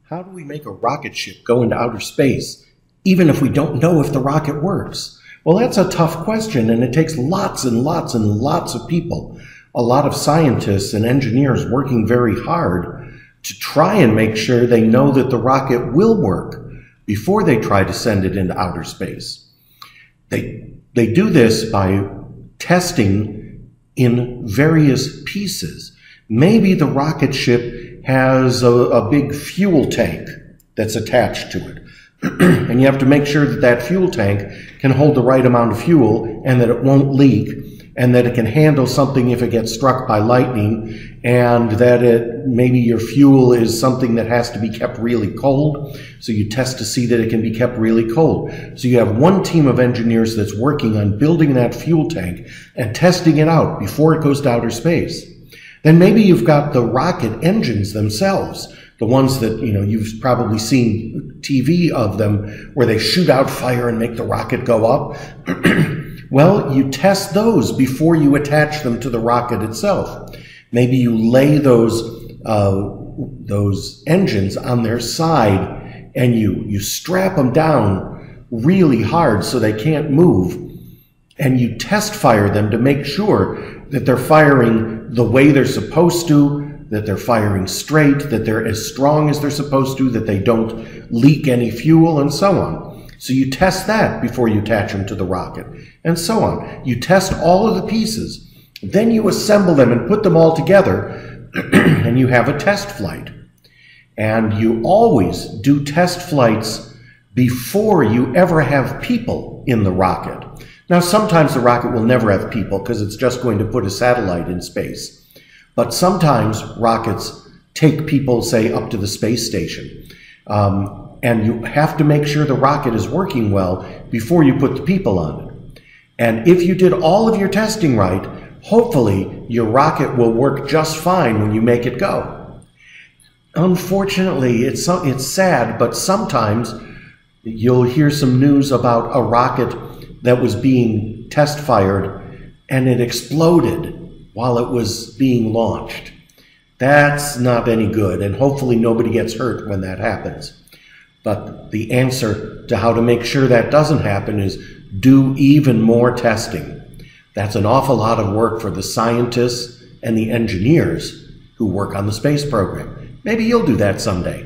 How do we make a rocket ship go into outer space, even if we don't know if the rocket works? Well, that's a tough question, and it takes lots and lots and lots of people, a lot of scientists and engineers working very hard to try and make sure they know that the rocket will work before they try to send it into outer space. They do this by testing in various pieces. Maybe the rocket ship has a big fuel tank that's attached to it. And you have to make sure that that fuel tank can hold the right amount of fuel and that it won't leak and that it can handle something if it gets struck by lightning, and that maybe your fuel is something that has to be kept really cold. So you test to see that it can be kept really cold. So you have one team of engineers that's working on building that fuel tank and testing it out before it goes to outer space. Then maybe you've got the rocket engines themselves, the ones that, you've probably seen TV of them where they shoot out fire and make the rocket go up. Well, you test those before you attach them to the rocket itself. Maybe you lay those engines on their side and you strap them down really hard so they can't move, and you test fire them to make sure that they're firing the way they're supposed to, that they're firing straight, that they're as strong as they're supposed to, that they don't leak any fuel, and so on. So you test that before you attach them to the rocket, and so on. You test all of the pieces, then you assemble them and put them all together, and you have a test flight. And you always do test flights before you ever have people in the rocket. Now, sometimes the rocket will never have people because it's just going to put a satellite in space. But sometimes rockets take people, say, up to the space station. And you have to make sure the rocket is working well before you put the people on it. And if you did all of your testing right, hopefully your rocket will work just fine when you make it go. Unfortunately, it's sad, but sometimes you'll hear some news about a rocket that was being test fired and it exploded while it was being launched. That's not any good, and hopefully nobody gets hurt when that happens. But the answer to how to make sure that doesn't happen is do even more testing. That's an awful lot of work for the scientists and the engineers who work on the space program. Maybe you'll do that someday.